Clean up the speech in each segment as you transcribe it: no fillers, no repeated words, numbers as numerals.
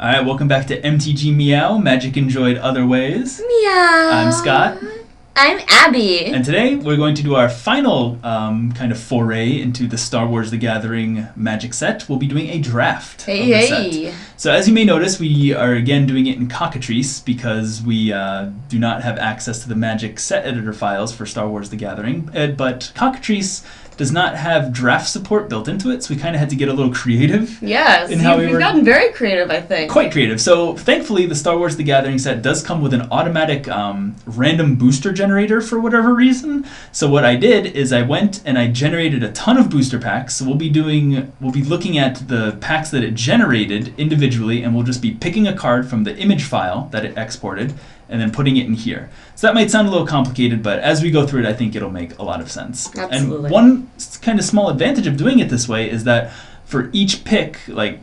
Alright, welcome back to MTG Meow, Magic Enjoyed Other Ways. Meow. I'm Scott. I'm Abbey. And today we're going to do our final kind of foray into the Star Wars The Gathering Magic set. We'll be doing a draft of the set. So as you may notice, we are again doing it in Cockatrice because we do not have access to the Magic set editor files for Star Wars The Gathering. But Cockatrice does not have draft support built into it, so we kind of had to get a little creative. Yes, we've gotten very creative, I think. Quite creative. So thankfully, the Star Wars The Gathering set does come with an automatic random booster generator for whatever reason. So what I did is I went and I generated a ton of booster packs. So we'll be looking at the packs that it generated individually, and we'll just be picking a card from the image file that it exported and then putting it in here. So that might sound a little complicated, but as we go through it, I think it'll make a lot of sense. Absolutely. And one kind of small advantage of doing it this way is that for each pick, like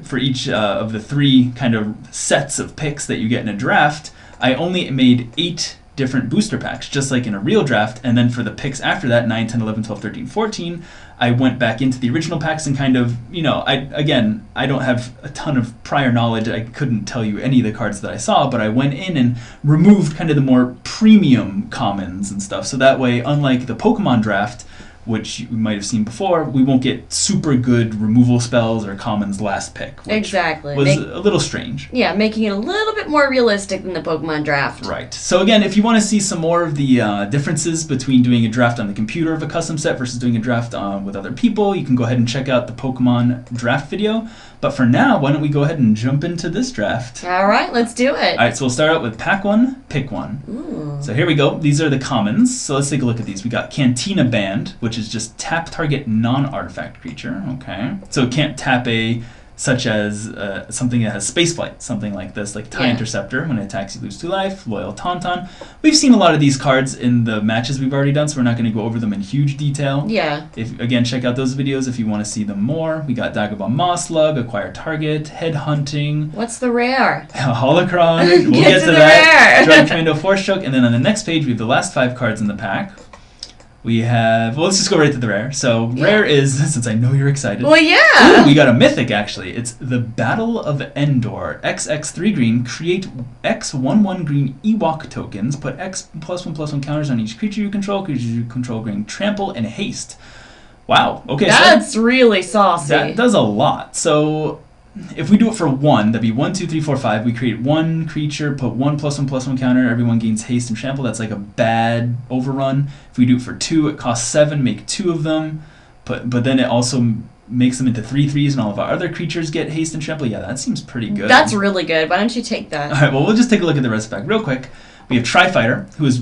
for each of the three kind of sets of picks that you get in a draft, I only made 8 different booster packs, just like in a real draft. And then for the picks after that, 9, 10, 11, 12, 13, 14, I went back into the original packs and kind of, I don't have a ton of prior knowledge. I couldn't tell you any of the cards that I saw, but I went in and removed kind of the more premium commons and stuff. So that way, unlike the Pokemon draft, which you might have seen before, we won't get super good removal spells or commons last pick. Which exactly. was a little strange. Yeah, making it a little bit more realistic than the Pokemon draft. Right. So again, if you want to see some more of the differences between doing a draft on the computer of a custom set versus doing a draft with other people, you can go ahead and check out the Pokemon draft video. But for now, why don't we go ahead and jump into this draft? All right, let's do it. All right, so we'll start out with pack 1, pick 1. Ooh. So here we go. These are the commons. So let's take a look at these. We got Cantina Band, which is just tap target non-artifact creature. Okay. So it can't tap such as something that has spaceflight, something like this, like TIE Interceptor. When it attacks, you lose 2 life. Loyal Tauntaun. We've seen a lot of these cards in the matches we've already done, so we're not going to go over them in huge detail. Yeah. Again, check out those videos if you want to see them more. We got Dagobah Mosslug, Acquire Target, Head Hunting. What's the rare? Holocron. We'll get to that. Drug Commando Force Choke. And then on the next page, we have the last 5 cards in the pack. We have, let's just go right to the rare. So rare is, since I know you're excited. Well, yeah. Ooh, we got a mythic, actually. It's the Battle of Endor. XX3 green, create X11 green Ewok tokens. Put X +1/+1 counters on each creature you control. Creatures you control gain trample and haste. Wow. Okay, that's really saucy. That does a lot. So if we do it for 1, that'd be 1, 2, 3, 4, 5. We create 1 creature, put 1 +1/+1 counter. Everyone gains haste and trample. That's like a bad overrun. If we do it for 2, it costs 7. Make 2 of them. But then it also makes them into 3/3s, and all of our other creatures get haste and trample. Yeah, that seems pretty good. That's really good. Why don't you take that? All right. Well, we'll just take a look at the rest back real quick. We have Tri-Fighter, who is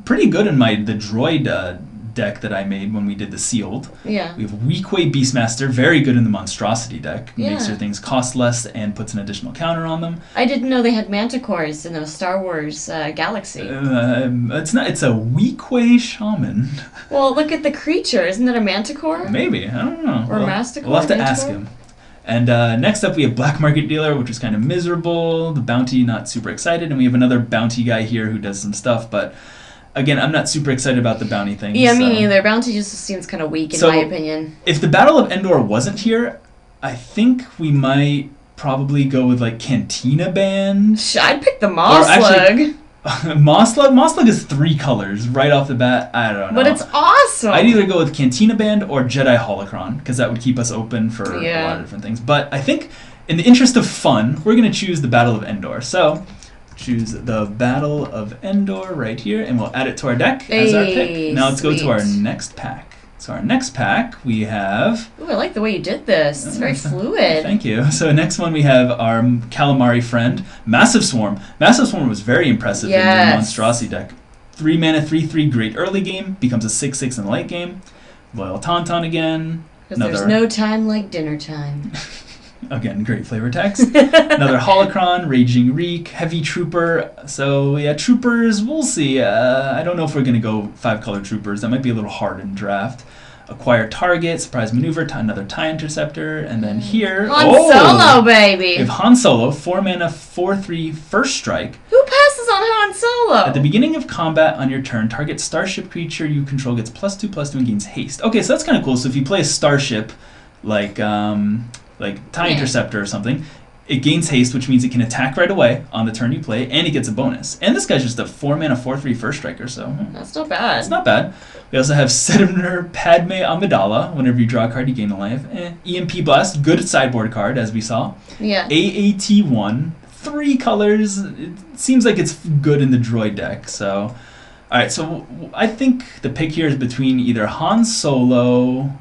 pretty good in the droid deck that I made when we did the sealed. Yeah. We have Weequay Beastmaster, very good in the monstrosity deck. Yeah. Makes your things cost less and puts an additional counter on them. I didn't know they had manticores in the Star Wars galaxy. It's a Weequay Shaman. Well, look at the creature. Isn't that a manticore? Maybe, I don't know. Or Masticore? We'll have to ask him. And next up we have Black Market Dealer, which is kind of miserable. The bounty, not super excited. And we have another bounty guy here who does some stuff, but again, I'm not super excited about the bounty thing. Yeah, me neither. Bounty just seems kind of weak in my opinion. If the Battle of Endor wasn't here, I think we might probably go with like Cantina Band. I'd pick the Mosslug. Mosslug is 3 colors right off the bat. I don't know. But it's awesome. I'd either go with Cantina Band or Jedi Holocron, because that would keep us open for a lot of different things. But I think in the interest of fun, we're going to choose the Battle of Endor. So choose the Battle of Endor right here, and we'll add it to our deck as our pick. Now let's go to our next pack. So our next pack, we have... Ooh, I like the way you did this. It's very fluid. Thank you. So next one we have our Calamari friend, Massive Swarm. Massive Swarm was very impressive in the Monstrosity deck. 3 mana, 3/3, great early game, becomes a 6/6 in the late game. Loyal Tauntaun again. Because there's no time like dinner time. Again, great flavor text. Another Holocron, Raging Reek, Heavy Trooper. So yeah, Troopers, we'll see. I don't know if we're going to go 5-color Troopers. That might be a little hard in draft. Acquire Target, Surprise Maneuver, another TIE Interceptor, and then here... Han Solo, baby! We have Han Solo, 4 mana, 4/3, First Strike. Who passes on Han Solo? At the beginning of combat on your turn, target starship creature you control gets +2/+2 and gains haste. Okay, so that's kind of cool. So if you play a starship, like TIE Interceptor or something, it gains haste, which means it can attack right away on the turn you play, and it gets a bonus. And this guy's just a 4-mana 4/3 first striker, so That's not bad. it's not bad. We also have Senator Padme Amidala. Whenever you draw a card, you gain a life. EMP Blast, good sideboard card, as we saw. Yeah. AAT1, 3 colors. It seems like it's good in the droid deck. So, all right. So I think the pick here is between either Han Solo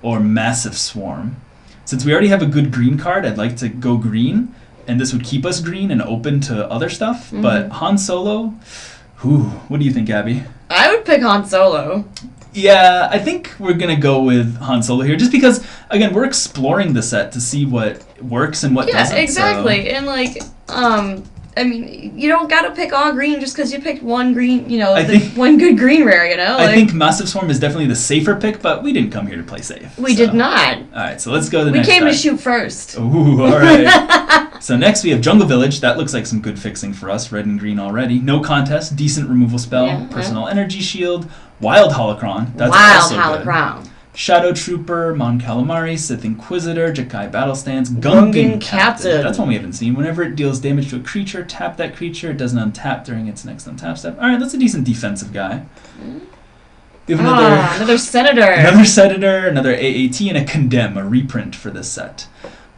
or Massive Swarm. Since we already have a good green card, I'd like to go green, and this would keep us green and open to other stuff. But Han Solo, what do you think, Abby? I would pick Han Solo. Yeah, I think we're going to go with Han Solo here, just because, again, we're exploring the set to see what works and what doesn't. Yeah, exactly. And, like, I mean, you don't gotta pick all green just because you picked one green, one good green rare, I think Massive Swarm is definitely the safer pick, but we didn't come here to play safe. We did not. Alright, so let's go to the next We came pack. to shoot first. Ooh, alright. So next we have Jungle Village. That looks like some good fixing for us. Red and green already. No contest. Decent removal spell. Personal Energy Shield. Wild Holocron. That's also Holocron. good. Shadow Trooper, Mon Calamari, Sith Inquisitor, Jakai Battle Stance, Gungan Captain. That's one we haven't seen. Whenever it deals damage to a creature, tap that creature. It doesn't untap during its next untap step. Alright, that's a decent defensive guy. We have another Senator. Another Senator, another AAT, and a Condemn, a reprint for this set.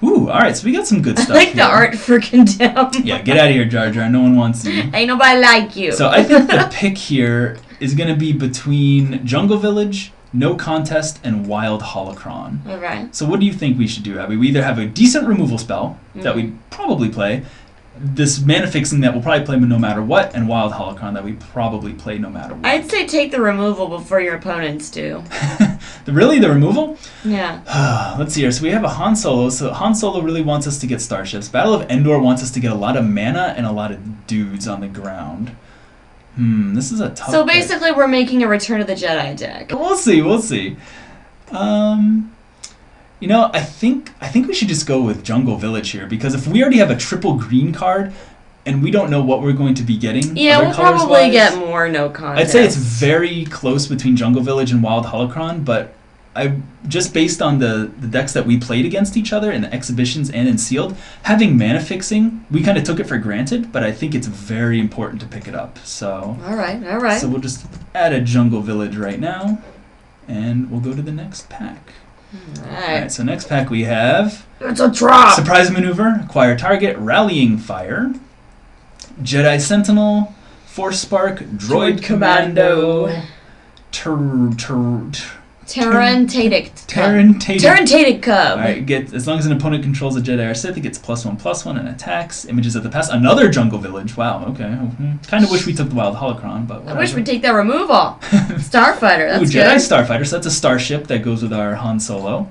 Ooh, alright, so we got some good stuff. I like the art for Condemn. Yeah, get out of here, Jar Jar. No one wants you. Ain't nobody like you. So I think the pick here is going to be between Jungle Village, No Contest, and Wild Holocron. Okay. So what do you think we should do, Abby? We either have a decent removal spell that we probably play, this mana fixing that we'll probably play no matter what, and Wild Holocron that we probably play no matter what. I'd say take the removal before your opponents do. Really? The removal? Yeah. Let's see here. So we have a Han Solo. So Han Solo really wants us to get starships. Battle of Endor wants us to get a lot of mana and a lot of dudes on the ground. This is a tough So basically pick. We're making a Return of the Jedi deck. We'll see. I think we should just go with Jungle Village here, because if we already have a triple green card and we don't know what we're going to be getting, we'll probably get more No Contest. I'd say it's very close between Jungle Village and Wild Holocron, but just based on the decks that we played against each other in the exhibitions and in sealed, having mana fixing, we kind of took it for granted, but I think it's very important to pick it up. So all right. So we'll just add a Jungle Village right now, and we'll go to the next pack. All right. So next pack we have it's a drop. Surprise Maneuver, Acquire Target, Rallying Fire, Jedi Sentinel, Force Spark, Droid Commando, Terrentated Cub. Alright, as long as an opponent controls a Jedi or Sith, it gets +1/+1 and attacks. Images of the Past. Another Jungle Village. Wow, okay. Kind of wish we took the Wild Holocron, but whatever. I wish we'd take that removal. Starfighter, that's good. Jedi Starfighter, so that's a starship that goes with our Han Solo.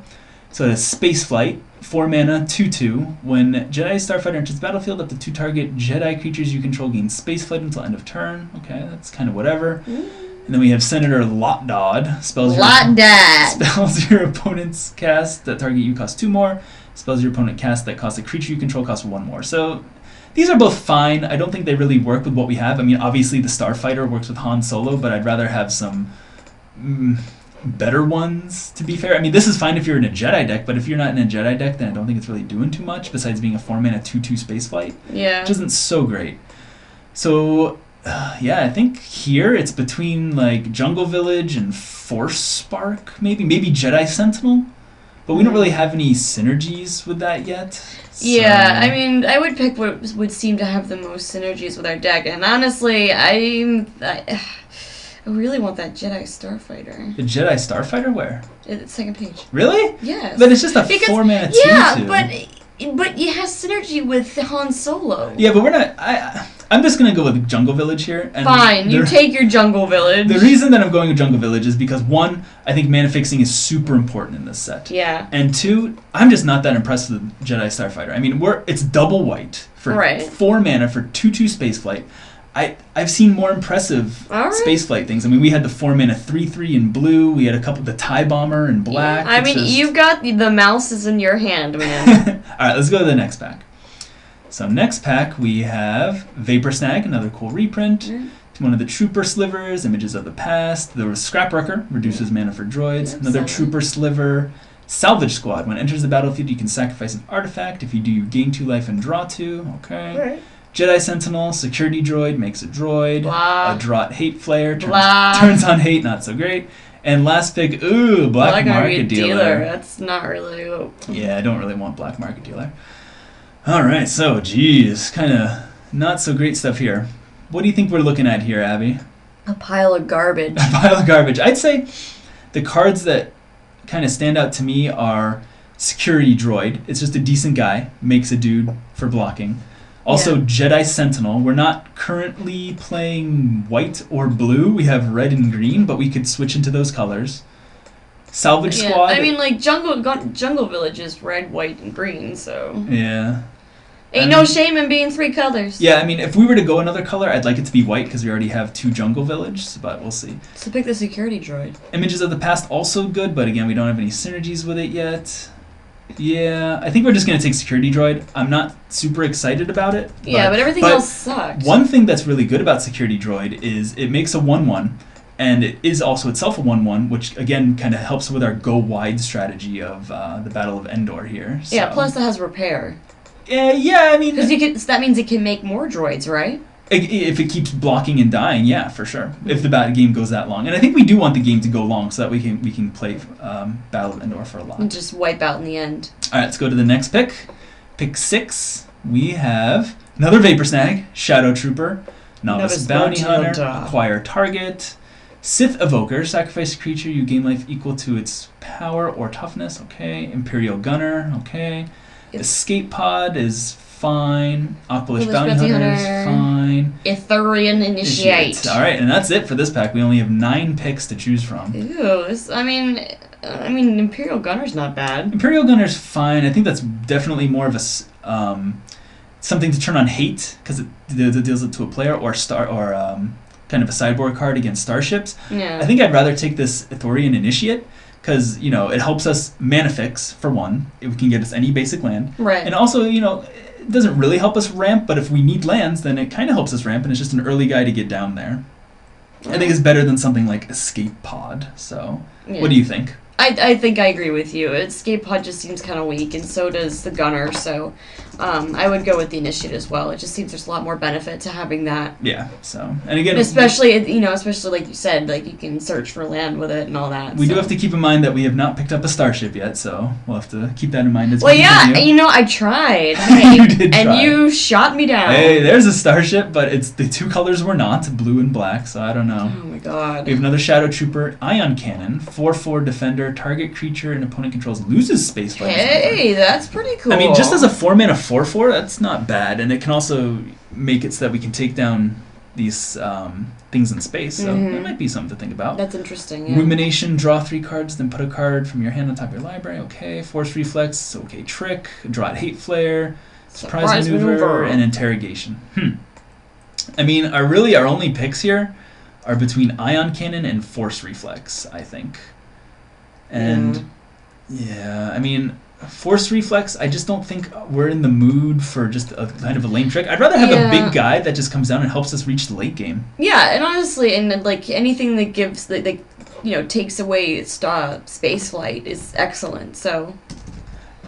So it has Space Flight, 4 mana, 2/2. When Jedi Starfighter enters the battlefield, up to 2 target Jedi creatures you control gain Space Flight until end of turn. Okay, that's kind of whatever. And then we have Senator Lotdod. Spells your opponent's cast that target you cost 2 more. Spells your opponent cast that cost a creature you control cost 1 more. So these are both fine. I don't think they really work with what we have. I mean, obviously the Starfighter works with Han Solo, but I'd rather have some better ones, to be fair. I mean, this is fine if you're in a Jedi deck, but if you're not in a Jedi deck, then I don't think it's really doing too much, besides being a 4 mana 2/2 spaceflight. Yeah. Which isn't so great. So I think here it's between like Jungle Village and Force Spark, maybe Jedi Sentinel, but we don't really have any synergies with that yet. So. Yeah, I mean, I would pick what would seem to have the most synergies with our deck, and honestly, I really want that Jedi Starfighter. The Jedi Starfighter where? It's second page. Really? Yes. But it's just a 4 mana 2/2. Yeah, but it has synergy with Han Solo. Yeah, but we're not. I'm just gonna go with Jungle Village here. And fine, you take your Jungle Village. The reason that I'm going with Jungle Village is because 1, I think mana fixing is super important in this set. Yeah. And 2, I'm just not that impressed with Jedi Starfighter. I mean, it's double white for 4 mana for 2/2 spaceflight. I've seen more impressive spaceflight things. I mean, we had the 4 mana 3/3 in blue. We had a couple, the TIE Bomber in black. Yeah. I mean, you've got the mouses in your hand, man. All right, let's go to the next pack. So next pack we have Vapor Snag, another cool reprint. One of the Trooper Slivers, Images of the Past. The Scrapwrecker reduces mana for droids. Another Trooper Sliver. Salvage Squad. When it enters the battlefield, you can sacrifice an artifact. If you do, you gain 2 life and draw 2. Okay. Right. Jedi Sentinel, security droid, makes a droid. Blah. A Draught Hate Flare, Blah. turns on hate, not so great. And last pick, Black Market Dealer. That's not really... Yeah, I don't really want Black Market Dealer. Alright, so, geez, kind of not so great stuff here. What do you think we're looking at here, Abby? A pile of garbage. A pile of garbage. I'd say the cards that kind of stand out to me are Security Droid. It's just a decent guy, makes a dude for blocking. Also, Jedi Sentinel. We're not currently playing white or blue. We have red and green, but we could switch into those colors. Salvage Squad. I mean, like, Jungle Village is red, white, and green, so... Yeah. Ain't no shame in being 3 colors. Yeah, I mean, if we were to go another color, I'd like it to be white, because we already have 2 Jungle Villages, but we'll see. So pick the security droid. Images of the Past, also good, but again, we don't have any synergies with it yet. Yeah, I think we're just going to take Security Droid. I'm not super excited about it. But everything else sucks. One thing that's really good about Security Droid is it makes a 1/1, and it is also itself a 1/1, which again kind of helps with our go wide strategy of the Battle of Endor here. So. Yeah, plus it has repair. Yeah, I mean... Because that means it can make more droids, right? If it keeps blocking and dying, yeah, for sure. If the game goes that long. And I think we do want the game to go long so that we can play Battle of Endor for a lot. And just wipe out in the end. Alright, let's go to the next pick. Pick 6. We have another Vapor Snag, Shadow Trooper, Novice Bounty Hunter, Acquire Target, Sith Evoker, sacrifice a creature, you gain life equal to its power or toughness, okay. Imperial Gunner, okay. Escape Pod is fine. Aqualish Bounty Hunter is fine. Ithurian Initiate. Alright, and that's it for this pack. We only have 9 picks to choose from. Ew, I mean, Imperial Gunner's not bad. Imperial Gunner's fine. I think that's definitely more of a something to turn on hate, because it deals it to a player, or kind of a sideboard card against starships. Yeah. I think I'd rather take this Ithorian Initiate, because, it helps us mana fix, for one. It can get us any basic land. Right. And also, it doesn't really help us ramp, but if we need lands, then it kind of helps us ramp, and it's just an early guy to get down there. I think it's better than something like Escape Pod. So, what do you think? I think I agree with you. Escape Pod just seems kind of weak, and so does the Gunner, so I would go with the Initiate as well. It just seems there's a lot more benefit to having that. Yeah, so, and again... Especially like you said, like you can search for land with it and all that. We do have to keep in mind that we have not picked up a starship yet, so we'll have to keep that in mind as well. Yeah, I tried. You did try. And you shot me down. Hey, there's a starship, but the 2 colors were not, blue and black, so I don't know. Oh my god. We have another Shadow Trooper, Ion Cannon, 4/4 defender, target creature an opponent controls loses space. Hey, that's pretty cool. I mean, just as a 4-mana 4/4, that's not bad, and it can also make it so that we can take down these things in space, so that might be something to think about. That's interesting, yeah. Rumination, draw 3 cards, then put a card from your hand on top of your library, okay. Force Reflex, okay. Trick, draw Hate Flare, Surprise maneuver, and Interrogation. I mean, our only picks here are between Ion Cannon and Force Reflex, I think. And, yeah, I mean... Force Reflex, I just don't think we're in the mood for just a kind of a lame trick. I'd rather have a big guy that just comes down and helps us reach the late game. Yeah, and honestly, like anything that gives takes away space flight is excellent. So.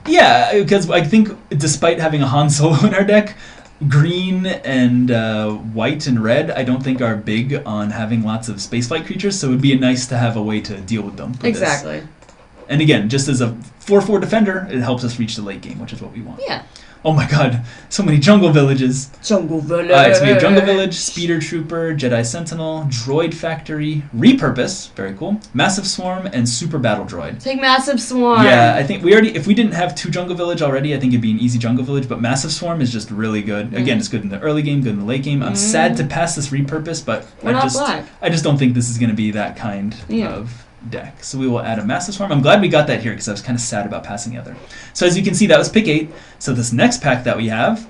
Yeah, because I think despite having a Han Solo in our deck, green and white and red I don't think are big on having lots of spaceflight creatures, so it would be nice to have a way to deal with them. Exactly. This. And again, just as a 4/4 defender, it helps us reach the late game, which is what we want. Yeah. Oh my god, so many Jungle Villages. Jungle Village. Alright, so we have Jungle Village, Speeder Trooper, Jedi Sentinel, Droid Factory, Repurpose, very cool, Massive Swarm, and Super Battle Droid. Take Massive Swarm. Yeah, I think if we didn't have 2 Jungle Village already, I think it'd be an easy Jungle Village, but Massive Swarm is just really good. Again, it's good in the early game, good in the late game. I'm sad to pass this Repurpose, but I just don't think this is going to be that kind of deck. So we will add a Massive Swarm. I'm glad we got that here because I was kind of sad about passing the other. So as you can see, that was pick 8. So this next pack that we have,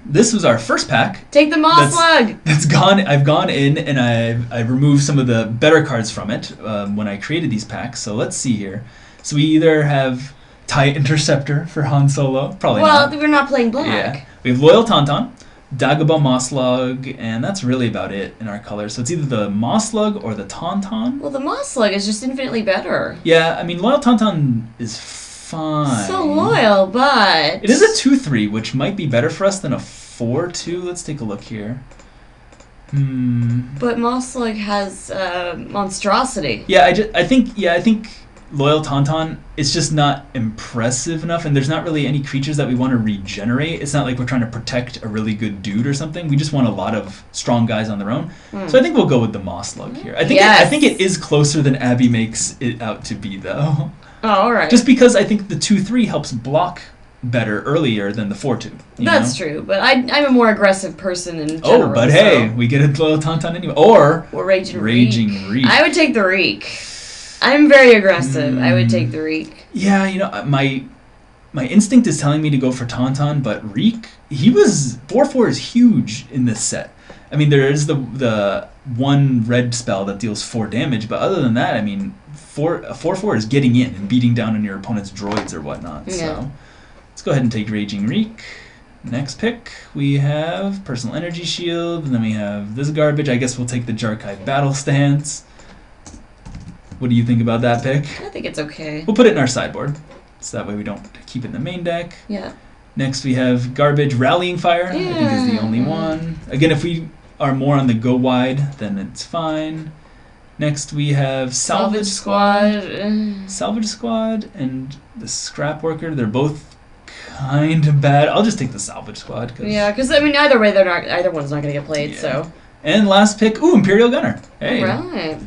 this was our first pack. Take the Moss Slug! I've gone in and I've removed some of the better cards from it when I created these packs. So let's see here. So we either have TIE Interceptor for Han Solo. Probably not. Well, we're not playing black. Yeah. We have Loyal Tauntaun, Dagobah Moslug, and that's really about it in our colors. So it's either the Moslug or the Tauntaun. Well, the Moslug is just infinitely better. Yeah, I mean, Loyal Tauntaun is fine. So loyal, but... It is a 2/3, which might be better for us than a 4/2. Let's take a look here. But Moslug has monstrosity. Yeah, I think Loyal Tauntaun is just not impressive enough, and there's not really any creatures that we want to regenerate. It's not like we're trying to protect a really good dude or something. We just want a lot of strong guys on their own. So I think we'll go with the Moslug here. I think it is closer than Abbey makes it out to be, though. Oh, all right. Just because I think the 2/3 helps block better earlier than the 4/2. That's true, but I'm a more aggressive person in general. Oh, but hey, we get a Loyal Tauntaun anyway. Or Raging Reek. I would take the Reek. I'm very aggressive. I would take the Reek. Yeah, my instinct is telling me to go for Tauntaun, but Reek, he was 4/4 is huge in this set. I mean, there is the one red spell that deals 4 damage, but other than that, I mean, 4/4 is getting in and beating down on your opponent's droids or whatnot. Yeah. So let's go ahead and take Raging Reek. Next pick, we have Personal Energy Shield, and then we have this garbage. I guess we'll take the Jarkai Battle Stance. What do you think about that pick? I think it's okay. We'll put it in our sideboard, so that way we don't keep it in the main deck. Yeah. Next, we have Garbage Rallying Fire. Yeah. I think is the only one. Again, if we are more on the go wide, then it's fine. Next, we have Salvage Squad. Salvage Squad and the Scrap Worker. They're both kind of bad. I'll just take the Salvage Squad. Because I mean, either way, either one's not going to get played. Yeah. So. And last pick, Imperial Gunner. Hey. All right.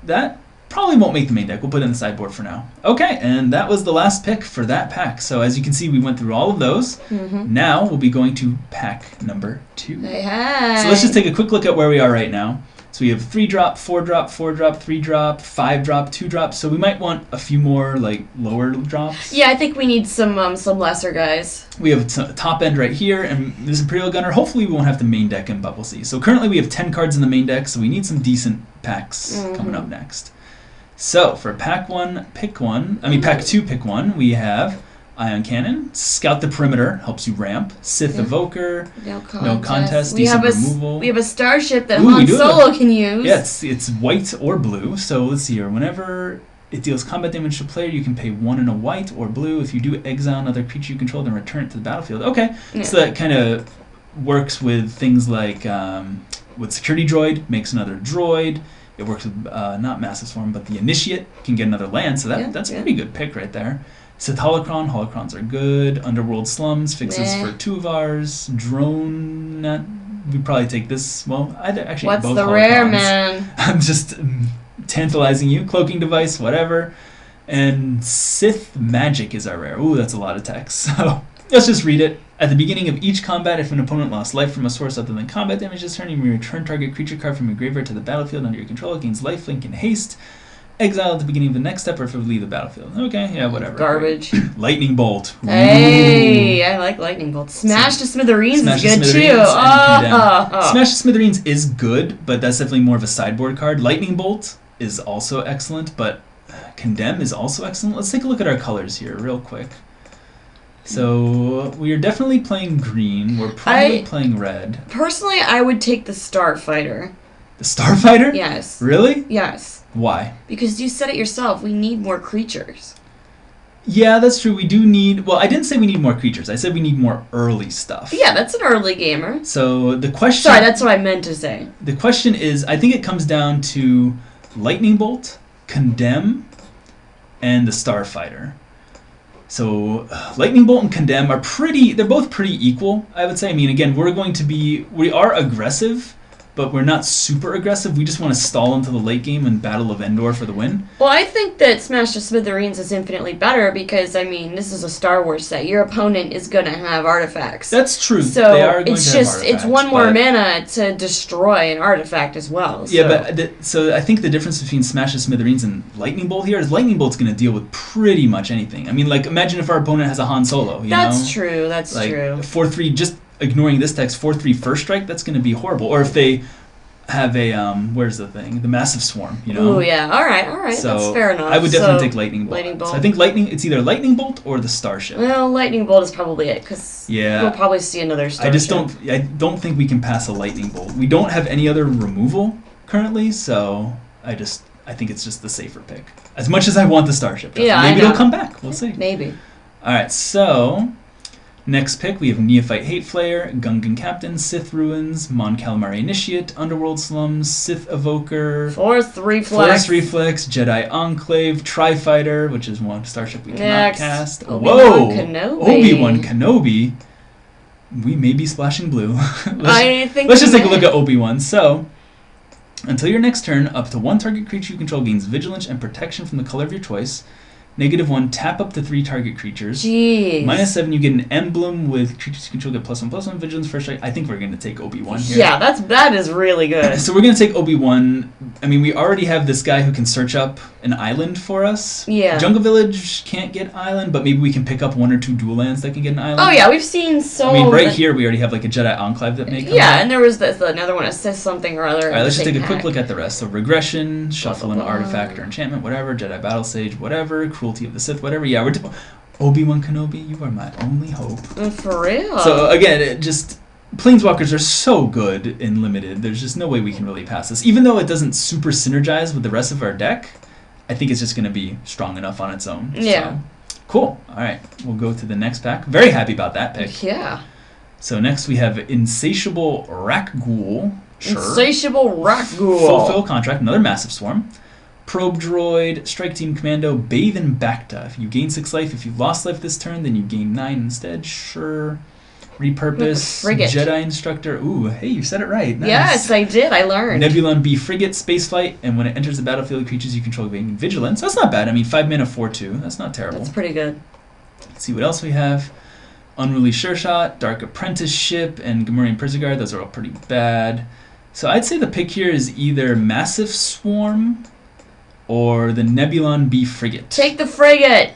That probably won't make the main deck. We'll put it in the sideboard for now. Okay, and that was the last pick for that pack. So as you can see, we went through all of those. Now we'll be going to pack number 2. Hey. So let's just take a quick look at where we are right now. So we have 3-drop, 4-drop, 4-drop, 3-drop, 5-drop, 2-drop. So we might want a few more like lower drops. Yeah, I think we need some lesser guys. We have a top end right here, and this Imperial Gunner. Hopefully we won't have to main deck him, but we'll see. So currently we have 10 cards in the main deck, so we need some decent packs coming up next. So for pack 1, pick 1. I mean pack 2, pick 1. We have Ion Cannon, Scout the Perimeter, helps you ramp. Sith Evoker, no contest, decent removal. We have a starship that Han Solo can use. Yeah, it's white or blue. So let's see here. Whenever it deals combat damage to a player, you can pay 1 in a white or blue. If you do exile another creature you control, then return it to the battlefield. Okay, so that kind of works with things like with Security Droid, makes another droid. It works with not Massive Swarm, but the Initiate can get another land. So that's a pretty good pick right there. Sith Holocron, Holocrons are good. Underworld Slums fixes for 2 of ours. Drone, we'd probably take this. Well, actually what's both the Holocrons. rare, man? I'm just tantalizing you. Cloaking Device, whatever. And Sith Magic is our rare. Ooh, that's a lot of text. So let's just read it. At the beginning of each combat, if an opponent lost life from a source other than combat damage this turn, you may return target creature card from your graveyard to the battlefield under your control. It gains lifelink and haste. Exile at the beginning of the next step or if it would leave the battlefield. Okay, yeah, whatever. Garbage. Lightning Bolt. Ooh. Hey, I like Lightning Bolt. Smash to Smithereens is good too. Smash to Smithereens is good, but that's definitely more of a sideboard card. Lightning Bolt is also excellent, but Condemn is also excellent. Let's take a look at our colors here real quick. So we are definitely playing green. We're probably playing red. Personally, I would take the Starfighter. The Starfighter? Yes. Really? Yes. Why? Because you said it yourself. We need more creatures. Yeah, that's true. We do need... Well, I didn't say we need more creatures. I said we need more early stuff. Yeah, that's an early gamer. So the question... Sorry, that's what I meant to say. The question is, I think it comes down to Lightning Bolt, Condemn, and the Starfighter. So Lightning Bolt and Condemn are they're both pretty equal, I would say. I mean, again, we are aggressive, but we're not super aggressive. We just want to stall into the late game and Battle of Endor for the win. Well, I think that Smash to Smithereens is infinitely better because, I mean, this is a Star Wars set. Your opponent is going to have artifacts. That's true. So they are going to have artifacts, it's one more mana to destroy an artifact as well. So. Yeah, but so I think the difference between Smash to Smithereens and Lightning Bolt here is Lightning Bolt's going to deal with pretty much anything. I mean, like, imagine if our opponent has a Han Solo, That's true, that's true. 4/3, just ignoring this text, 4/3 first strike, that's going to be horrible. Or if they have a where's the thing? The massive swarm, you know. Oh yeah. All right. So that's fair enough. I would definitely take lightning bolt. Lightning bolt. So I think it's either lightning bolt or the starship. Well, lightning bolt is probably it because we'll probably see another starship. I don't think we can pass a lightning bolt. We don't have any other removal currently, so I think it's just the safer pick. As much as I want the starship, maybe it'll come back. We'll see. Maybe. All right, so next pick, we have Neophyte Hate Flayer, Gungan Captain, Sith Ruins, Mon Calamari Initiate, Underworld Slums, Sith Evoker, Force Reflex, Jedi Enclave, Tri-Fighter, which is one starship we cannot cast. Obi-Wan Kenobi. Obi-Wan Kenobi. We may be splashing blue. Let's just take a look at Obi-Wan. So, until your next turn, up to one target creature you control gains Vigilance and Protection from the color of your choice. -1, tap up to 3 target creatures. Jeez. -7, you get an emblem with creatures you control get +1/+1 vigilance first strike. I think we're going to take Obi-Wan here. Yeah, that is really good. So we're going to take Obi-Wan. I mean, we already have this guy who can search up an island for us. Yeah. Jungle Village can't get island, but maybe we can pick up 1 or 2 dual lands that can get an island. Oh yeah, we've seen so. I mean, here we already have like a Jedi Enclave that may come out. and there was another one that says something or other. All right, let's just take a quick look at the rest. So Regression, Shuffle an Artifact or Enchantment, whatever, Jedi Battle Sage, whatever, Cruelty of the Sith, whatever. Yeah, Obi-Wan Kenobi, you are my only hope. For real. So again, Planeswalkers are so good in Limited. There's just no way we can really pass this. Even though it doesn't super synergize with the rest of our deck, I think it's just going to be strong enough on its own. Yeah. So, cool. All right, we'll go to the next pack. Very happy about that pick. Yeah. So next we have Insatiable Rakghoul. Sure. Insatiable Rakghoul. Fulfill Contract, another massive swarm. Probe Droid, Strike Team Commando, Bathe in Bacta. If you gain 6 life, if you've lost life this turn, then you gain 9 instead. Sure. Repurpose, Jedi Instructor. Ooh, hey, you said it right. Nice. Yes, I did. I learned. Nebulon B Frigate, Spaceflight, and when it enters the battlefield, creatures you control gain Vigilance. That's not bad. I mean, 5 mana, 4/2. That's not terrible. That's pretty good. Let's see what else we have. Unruly Sure Shot, Dark Apprenticeship, and Gamorrean Prisonguard. Those are all pretty bad. So I'd say the pick here is either Massive Swarm or the Nebulon B Frigate. Take the frigate!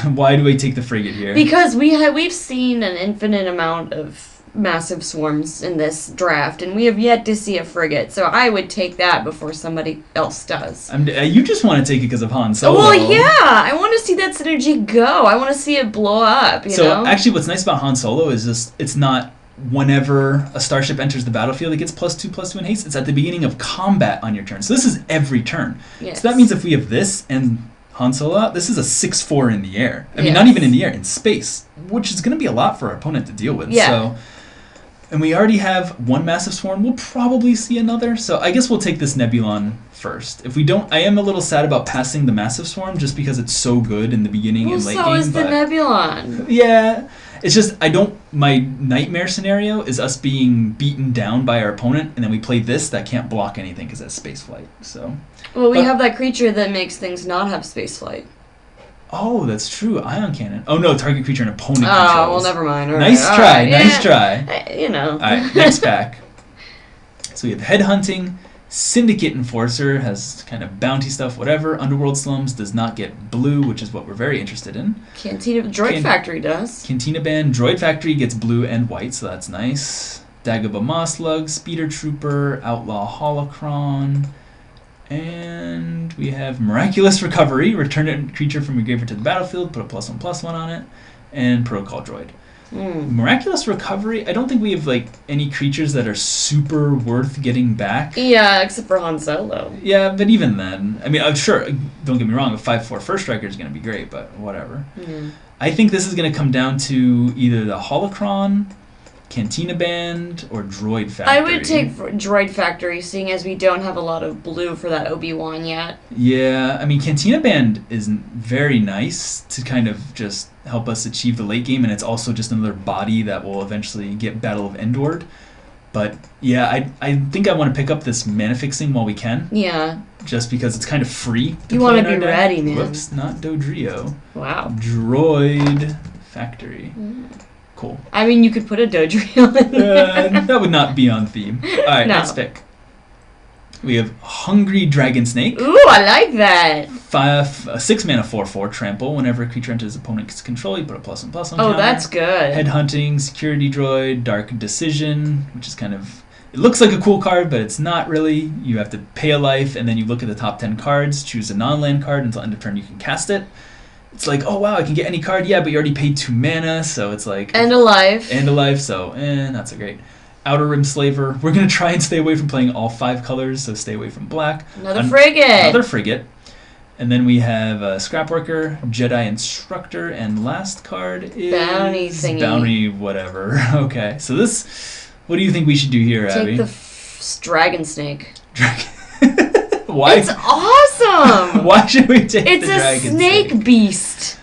Why do I take the frigate here? Because we've seen an infinite amount of massive swarms in this draft, and we have yet to see a frigate, so I would take that before somebody else does. You just want to take it because of Han Solo. Well, yeah! I want to see that synergy go. I want to see it blow up, you know? Actually, what's nice about Han Solo is just it's not whenever a starship enters the battlefield, it gets +2/+2 in haste. It's at the beginning of combat on your turn. So this is every turn. Yes. So that means if we have this and Han Solo out, this is a 6/4 in the air. I mean, not even in the air, in space, which is going to be a lot for our opponent to deal with. Yeah. So, and we already have 1 massive swarm. We'll probably see another. So I guess we'll take this Nebulon first. If we don't, I am a little sad about passing the massive swarm just because it's so good in the beginning and late game. So is the Nebulon. Yeah. It's just, my nightmare scenario is us being beaten down by our opponent, and then we play this that can't block anything because that's space flight. So. Well, we have that creature that makes things not have space flight. Oh, that's true. Ion Cannon. Oh, no, target creature an opponent controls. controls. Oh, well, never mind. Nice try. Nice try. You know. All right, next pack. So we have Headhunting. Syndicate Enforcer has kind of bounty stuff, whatever. Underworld Slums does not get blue, which is what we're very interested in. Cantina Droid Factory does. Cantina Band Droid Factory gets blue and white, so that's nice. Dagobah Moslug, Speeder Trooper, Outlaw Holocron, and we have Miraculous Recovery. Return a creature from your graveyard to the battlefield, put a +1/+1 on it, and Protocol Droid. Miraculous Recovery, I don't think we have any creatures that are super worth getting back. Yeah, except for Han Solo. Yeah, but even then, I mean, I'm sure, don't get me wrong, a 5/4 first striker is going to be great, but whatever. I think this is going to come down to either the Holocron, Cantina Band, or Droid Factory. I would take Droid Factory, seeing as we don't have a lot of blue for that Obi-Wan yet. Yeah, I mean, Cantina Band is very nice to kind of just help us achieve the late game, and it's also just another body that will eventually get Battle of Endor. But yeah, I think I want to pick up this mana fixing while we can. Yeah. Just because it's kind of free. You want to be ready, man. Whoops, not Dodrio. Wow. Droid Factory. Cool. I mean, you could put a Dodrio in there. That would not be on theme. All right, next pick. We have Hungry Dragon Snake. Ooh, I like that. 6 mana 4/4 trample. Whenever a creature enters opponent's control, you put a +1/+1 Oh, counter. that's good. Headhunting, Security Droid, Dark Decision, which is kind of It looks like a cool card, but it's not really. You have to pay a life, and then you look at the top 10 cards, choose a non-land card. Until end of turn, you can cast it. It's like, oh wow, I can get any card. Yeah, but you already paid 2 mana, so it's like... And a life. And a life, so not so great. Outer Rim Slaver. We're going to try and stay away from playing all 5 colors, so stay away from black. Another frigate. Another frigate. And then we have Scrapworker, Jedi Instructor, and last card is... Bounty thingy. Bounty whatever. Okay, so this... What do you think we should do here, Abby? Take the Dragon Snake. Why? It's awesome! Why should we take the Dragon It's a snake beast.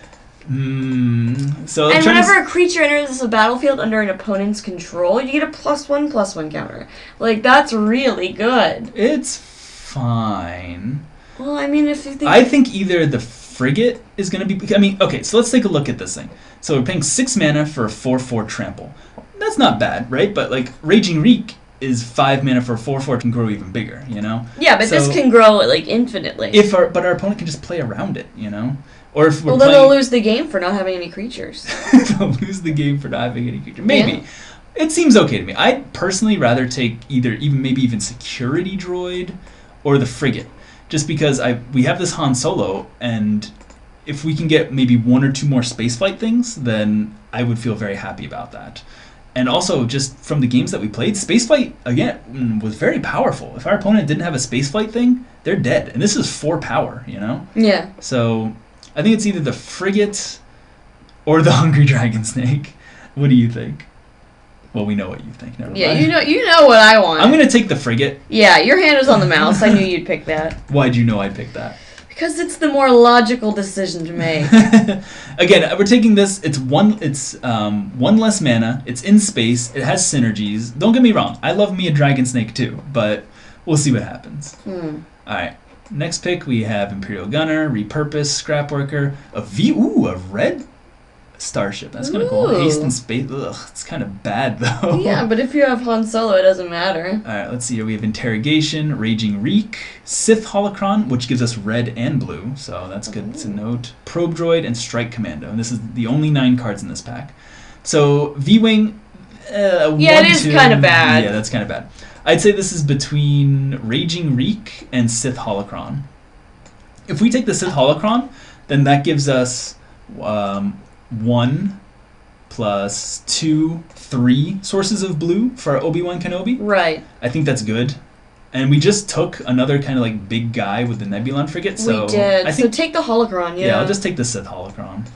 So and whenever a creature enters the battlefield under an opponent's control, you get a +1/+1 counter. Like, that's really good. It's fine. Well, I mean, if you think... I think either the frigate is going to be... I mean, okay, so let's take a look at this thing. So we're paying 6 mana for a 4/4 trample. That's not bad, right? But, like, Raging Reek is 5 mana for a 4/4, can grow even bigger, you know? Yeah, but this can grow, like, infinitely. But our opponent can just play around it, you know? Or if we're then they'll lose the game for not having any creatures. They'll lose the game for not having any creature. Maybe. Yeah. It seems okay to me. I'd personally rather take maybe even Security Droid or the frigate. Just because we have this Han Solo, and if we can get maybe 1 or 2 more spaceflight things, then I would feel very happy about that. And also, just from the games that we played, spaceflight, again, was very powerful. If our opponent didn't have a spaceflight thing, they're dead. And this is 4 power, you know? Yeah. So, I think it's either the frigate or the Hungry Dragon Snake. What do you think? Well, we know what you think. Never mind. You know what I want. I'm going to take the frigate. Yeah, your hand was on the mouse. I knew you'd pick that. Why'd you know I'd pick that? Because it's the more logical decision to make. Again, we're taking this. It's one less mana. It's in space. It has synergies. Don't get me wrong. I love me a Dragon Snake too, but we'll see what happens. All right. Next pick we have Imperial Gunner, Repurpose, Scrapworker, a red starship. That's kind of cool. Haste and space. Ugh, it's kind of bad though. Yeah, but if you have Han Solo, it doesn't matter. All right, let's see here. We have Interrogation, Raging Reek, Sith Holocron, which gives us red and blue, so that's good to note. Probe Droid and Strike Commando, and this is the only 9 cards in this pack. So V-Wing, it is kind of bad. Yeah, that's kind of bad. I'd say this is between Raging Reek and Sith Holocron. If we take the Sith Holocron, then that gives us 1 plus 2, 3 sources of blue for our Obi-Wan Kenobi. Right. I think that's good. And we just took another kind of like big guy with the Nebulon frigate. So we did. I think, so take the Holocron, yeah. Yeah, I'll just take the Sith Holocron.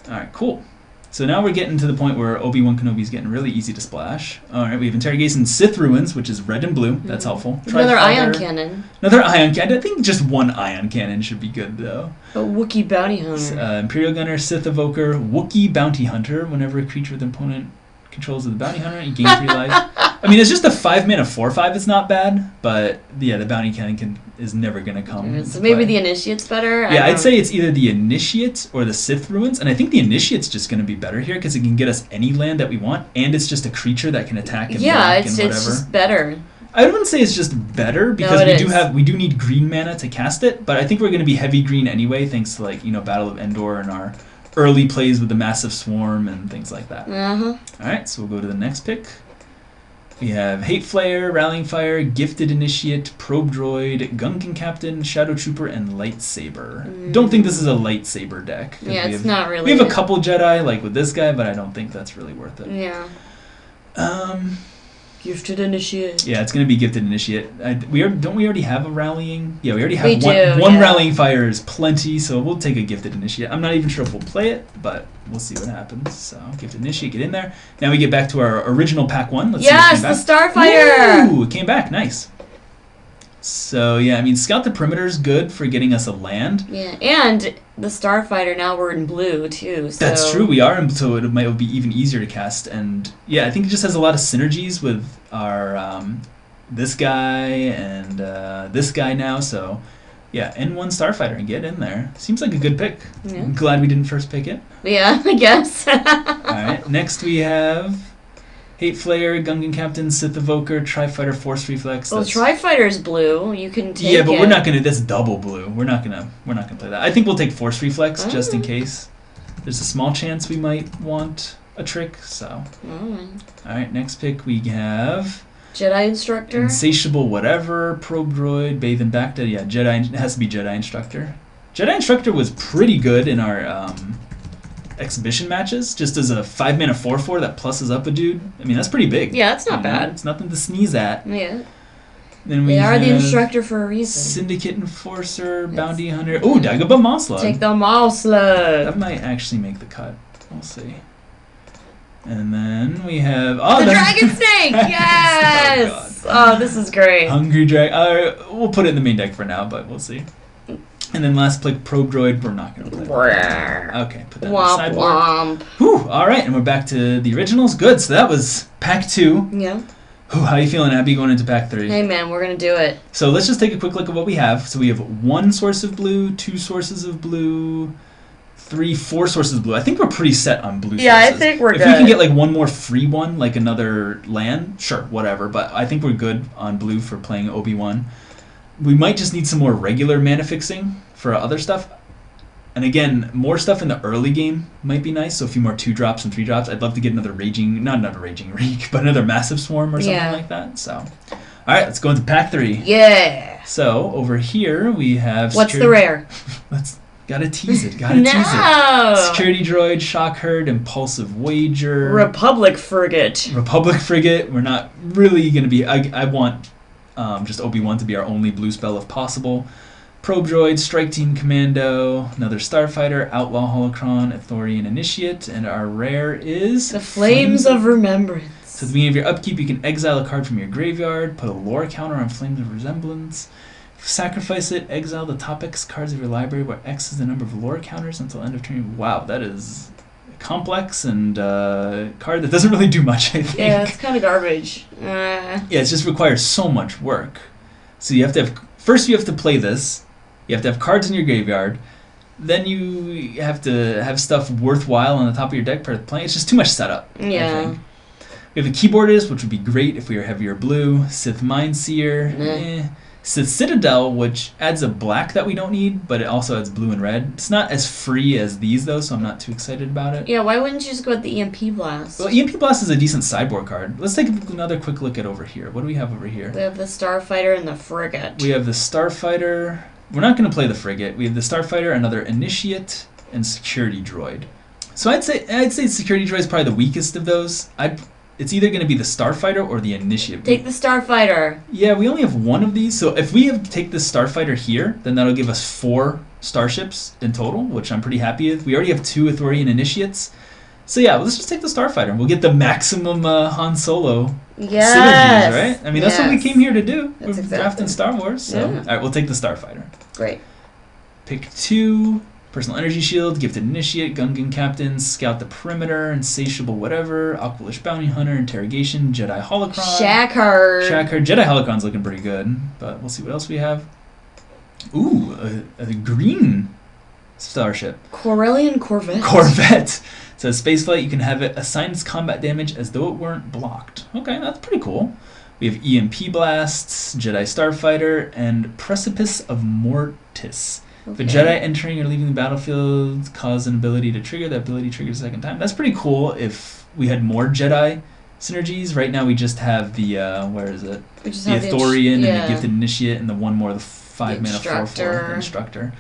Alright, cool. So now we're getting to the point where Obi-Wan Kenobi's getting really easy to splash. Alright, we have Interrogation Sith Ruins, which is red and blue. That's helpful. Another Ion Cannon. Another Ion Cannon. I think just 1 Ion Cannon should be good, though. A Wookiee Bounty Hunter. Imperial Gunner, Sith Evoker, Wookiee Bounty Hunter. Whenever a creature with opponent controls of the Bounty Hunter, you gain 3 life. I mean, it's just a 5 mana 4/5. It's not bad, but yeah, the Bounty Cannon is never gonna come. So maybe the Initiate's better. Yeah, I'd say it's either the Initiate or the Sith Ruins, and I think the Initiate's just gonna be better here because it can get us any land that we want, and it's just a creature that can attack and block and whatever. It's just better. I wouldn't say it's just better because we do need green mana to cast it, but I think we're gonna be heavy green anyway, thanks to Battle of Endor and our early plays with the Massive Swarm and things like that. All right, so we'll go to the next pick. We have Hate Flare, Rallying Fire, Gifted Initiate, Probe Droid, Gungan Captain, Shadow Trooper, and Lightsaber. Don't think this is a lightsaber deck. Yeah, it's not really. We have a couple Jedi, like with this guy, but I don't think that's really worth it. Yeah. Gifted Initiate. Yeah, it's going to be Gifted Initiate. Don't we already have a Rallying? Yeah, we already have one. One Rallying Fire is plenty, so we'll take a Gifted Initiate. I'm not even sure if we'll play it, but we'll see what happens. So, Gifted Initiate, get in there. Now we get back to our original pack 1. Let's see what came back. The Starfighter! Ooh, it came back. Nice. So, yeah, I mean, Scout the Perimeter is good for getting us a land. Yeah, and the Starfighter, now we're in blue, too. So. That's true, we are, so it might be even easier to cast. And, yeah, I think it just has a lot of synergies with our this guy and this guy now. So, yeah, N1 Starfighter and get in there. Seems like a good pick. Yeah. I'm glad we didn't first pick it. Yeah, I guess. All right, next we have Hate Flare, Gungan Captain, Sith Evoker, Tri-Fighter, Force Reflex. Well, Tri-Fighter's blue. You can take it. Yeah, but we're not gonna. That's double blue. We're not gonna play that. I think we'll take Force Reflex just in case. There's a small chance we might want a trick. So, Alright. all right, next pick we have Jedi Instructor. Insatiable whatever, Probe Droid, Bathe and Bacta. Yeah, Jedi. It has to be Jedi Instructor. Jedi Instructor was pretty good in our exhibition matches, just as a 5-mana 4/4 that pluses up a dude. I mean, that's pretty big. Yeah, that's not bad. It's nothing to sneeze at. Yeah. Then we They are the have Instructor for a reason. Syndicate Enforcer, Bounty Hunter. Oh, Dagobah Moslug. Take the Maul Slug. That might actually make the cut. We'll see. And then we have The Dragon Snake! Yes! Oh, this is great. Hungry Dragon. We'll put it in the main deck for now, but we'll see. And then last pick, Probe Droid. We're not going to play that. Okay, put that in the Womp sideboard. womp. Whew, all right, and we're back to the originals. Good, so that was pack 2. Yeah. Whew, how are you feeling, Abby, going into pack 3? Hey, man, we're going to do it. So let's just take a quick look at what we have. So we have 1 source of blue, 2 sources of blue, 3, 4 sources of blue. I think we're pretty set on blue Yeah, sources. I think we're if good. we can get like one more free one, like another land, sure, whatever. But I think we're good on blue for playing Obi-Wan. We might just need some more regular mana fixing for other stuff. And again, more stuff in the early game might be nice. So a few more 2-drops and 3-drops. I'd love to get not another Raging Reek, but another Massive Swarm or something like that. So, all right, let's go into pack 3. Yeah. So over here we have. What's the rare? Gotta tease it. Gotta No. tease it. Security Droid, Shock Herd, Impulsive Wager, Republic Frigate. We're not really gonna be. I want just Obi-Wan to be our only blue spell if possible. Probe Droid, Strike Team Commando, another Starfighter, Outlaw Holocron, Ithorian Initiate, and our rare is The Flames of Remembrance. So at the beginning of your upkeep, you can exile a card from your graveyard, put a lore counter on Flames of Resemblance, sacrifice it, exile the top X cards of your library where X is the number of lore counters until end of turn. Wow, that is complex and card that doesn't really do much, I think. Yeah, it's kind of garbage. Yeah, it just requires so much work. So you have to first you have to play this. You have to have cards in your graveyard. Then you have to have stuff worthwhile on the top of your deck per play. It's just too much setup. Yeah. I think. We have a Keyboardist, which would be great if we were heavier blue. Sith Mindseer. Sith Citadel, which adds a black that we don't need, but it also adds blue and red. It's not as free as these, though, so I'm not too excited about it. Yeah, why wouldn't you just go with the EMP Blast? Well, EMP Blast is a decent sideboard card. Let's take another quick look at over here. What do we have over here? We have the Starfighter and the Frigate. We have the Starfighter. We're not going to play the Frigate. We have the Starfighter, another Initiate, and Security Droid. So I'd say Security Droid is probably the weakest of those. It's either going to be the Starfighter or the Initiate. Take the Starfighter. Yeah, we only have one of these. So if we take the Starfighter here, then that'll give us 4 starships in total, which I'm pretty happy with. We already have 2 Ithorian Initiates. So yeah, let's just take the Starfighter. We'll get the maximum Han Solo synergies, right? I mean, that's what we came here to do. We're drafting Star Wars. So. Yeah. All right, we'll take the Starfighter. Great. Pick 2. Personal Energy Shield, Gifted Initiate, Gungan Captain, Scout the Perimeter, Insatiable Whatever, Aqualish Bounty Hunter, Interrogation, Jedi Holocron. Shackard. Jedi Holocron's looking pretty good, but we'll see what else we have. Ooh, a green starship. Corellian Corvette. Corvette. So spaceflight, you can have it assign its combat damage as though it weren't blocked. Okay, that's pretty cool. We have EMP Blasts, Jedi Starfighter, and Precipice of Mortis. Okay. If a Jedi entering or leaving the battlefield cause an ability to trigger, that ability triggers a second time. That's pretty cool if we had more Jedi synergies. Right now we just have the, where is it? The Ithorian and the Gifted Initiate and the one more, the 5-mana 4/4 Instructor.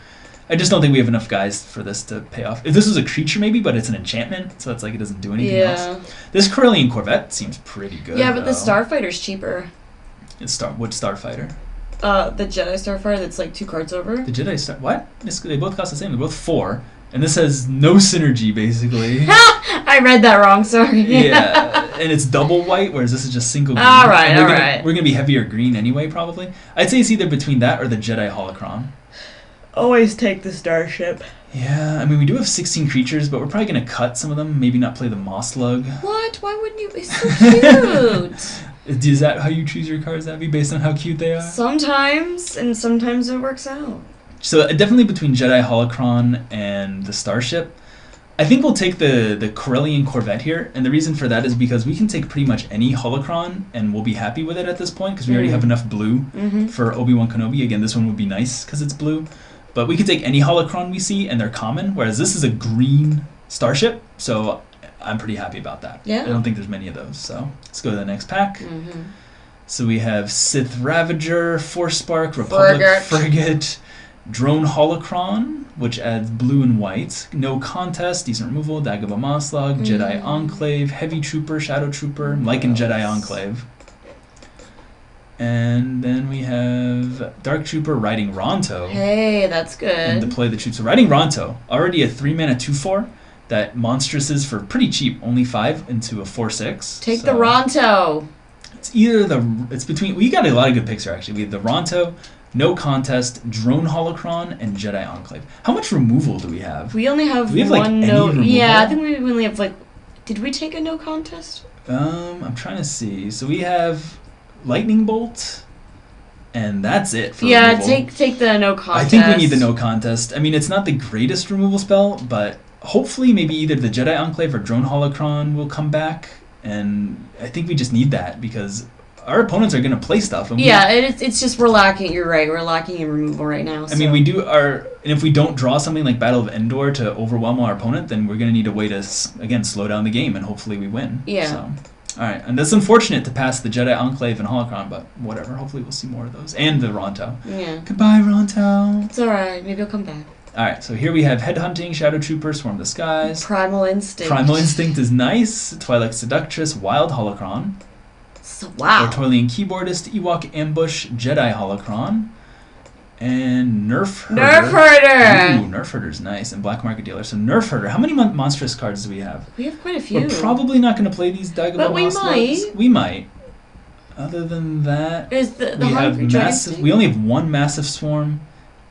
I just don't think we have enough guys for this to pay off. If this was a creature maybe, but it's an enchantment, so it's like it doesn't do anything else. This Corellian Corvette seems pretty good. Yeah, but the Starfighter's cheaper. What Starfighter? The Jedi Starfighter that's like 2 cards over. The Jedi what? They both cost the same. They're both 4. And this has no synergy, basically. I read that wrong, sorry. Yeah, and it's double white, whereas this is just single green. Alright. We're going to be heavier green anyway, probably. I'd say it's either between that or the Jedi Holocron. Always take the Starship. Yeah, I mean, we do have 16 creatures, but we're probably going to cut some of them. Maybe not play the Moslug. What? Why wouldn't you? It's so cute. Is that how you choose your cards, Abby, based on how cute they are? Sometimes, and sometimes it works out. So definitely between Jedi Holocron and the Starship. I think we'll take the Corellian Corvette here, and the reason for that is because we can take pretty much any Holocron, and we'll be happy with it at this point, because we already have enough blue for Obi-Wan Kenobi. Again, this one would be nice, because it's blue. But we could take any Holocron we see, and they're common, whereas this is a green Starship, so I'm pretty happy about that. Yeah. I don't think there's many of those. So let's go to the next pack. Mm-hmm. So we have Sith Ravager, Force Spark, Republic Frigate, Drone Holocron, which adds blue and white. No Contest, decent removal. Dagobah Moslog, Jedi Enclave, Heavy Trooper, Shadow Trooper. I'm liking Jedi Enclave. And then we have Dark Trooper riding Ronto. Hey, that's good. And deploy the troops. So riding Ronto, already a 3-mana 2/4 that monstrous is for pretty cheap, only 5 into a 4/6. Take the Ronto. It's it's between, we got a lot of good picks here actually. We have the Ronto, No Contest, Drone Holocron, and Jedi Enclave. How much removal do we have? We only have do we have one like no. any removal? Yeah, I think we only have like. Did we take a no contest? I'm trying to see. So we have Lightning Bolt, and that's it for yeah, removal. take the no contest. I think we need the No Contest. I mean, it's not the greatest removal spell, but hopefully maybe either the Jedi Enclave or Drone Holocron will come back, and I think we just need that because our opponents are going to play stuff. And it's just we're lacking. You're right. We're lacking in removal right now. So. I mean, we do and if we don't draw something like Battle of Endor to overwhelm our opponent, then we're going to need a way to again slow down the game, and hopefully we win. Yeah. So, all right, and that's unfortunate to pass the Jedi Enclave and Holocron, but whatever. Hopefully we'll see more of those, and the Ronto. Yeah. Goodbye, Ronto. It's all right. Maybe he'll come back. All right, so here we have Headhunting, Shadow Trooper, Swarm the Skies. Primal Instinct. Primal Instinct is nice. Twilight Seductress, Wild Holocron. So, wow. Ortolian Keyboardist, Ewok Ambush, Jedi Holocron. And Nerf Herder. Nerf Herder! Ooh, Nerf Herder's nice. And Black Market Dealer. So Nerf Herder. How many monstrous cards do we have? We have quite a few. We're probably not going to play these Dagobah But we Moss might. Slugs. We might. Other than that, Is the we have Hungry massive. We only have one Massive Swarm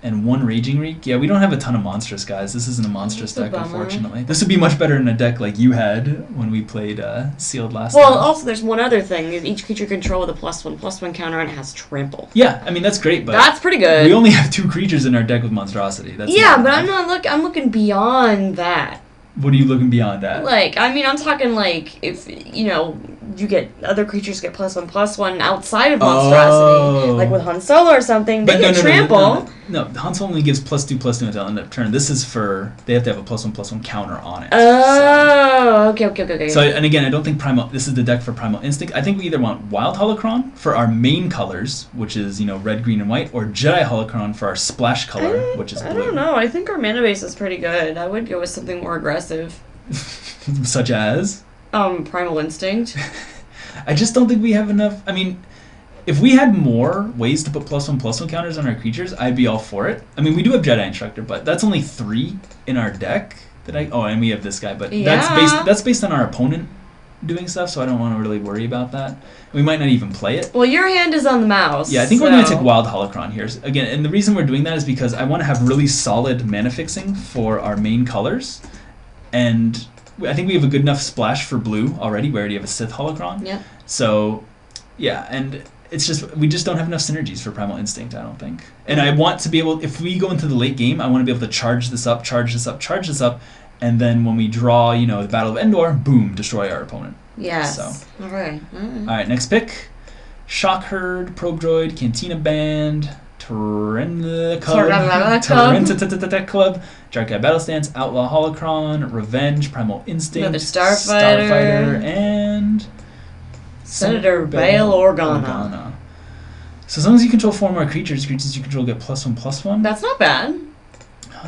and one Raging Reek. Yeah, we don't have a ton of monstrous guys. This isn't a monstrous That's a deck, bummer. unfortunately. This would be much better in a deck like you had when we played Sealed last Well, time. also there's one other thing. Each creature control with a +1/+1 counter and it has trample. Yeah, I mean that's great, but That's pretty good. we only have 2 creatures in our deck with monstrosity. That's yeah, not but enough. I'm looking beyond that. What are you looking beyond that? Like, I mean, I'm talking like if you get other creatures get +1/+1 outside of monstrosity, like with Han Solo or something. They get trample. No, Han Solo only gives +2/+2 until end of turn. This is for they have to have a +1/+1 counter on it. Oh, okay. So and again, I don't think Primal. This is the deck for Primal Instinct. I think we either want Wild Holocron for our main colors, which is red, green, and white, or Jedi Holocron for our splash color, which is blue. I don't know. I think our mana base is pretty good. I would go with something more aggressive. Such as Primal Instinct. I just don't think we have enough. I mean, if we had more ways to put +1/+1 counters on our creatures, I'd be all for it. I mean, we do have Jedi Instructor, but that's only 3 in our deck. And we have this guy, but that's based on our opponent doing stuff, so I don't want to really worry about that. We might not even play it. Well, your hand is on the mouse. Yeah, I think we're going to take Wild Holocron here. Again, and the reason we're doing that is because I want to have really solid mana fixing for our main colors. And I think we have a good enough splash for blue already. We already have a Sith Holocron. Yeah. So, yeah, and it's just we just don't have enough synergies for Primal Instinct, I don't think. And I want to be able, if we go into the late game, I want to be able to charge this up, and then when we draw, the Battle of Endor, boom, destroy our opponent. Yes. So. All right. All right, next pick. Shock Herd, Probe Droid, Cantina Band, Tarenta Club, Jarkai Battle Stance, Outlaw Holocron, Revenge, Primal Instinct, Another Starfighter, and Senator Bail Organa. So as long as you control 4 more creatures you control get +1/+1. That's not bad.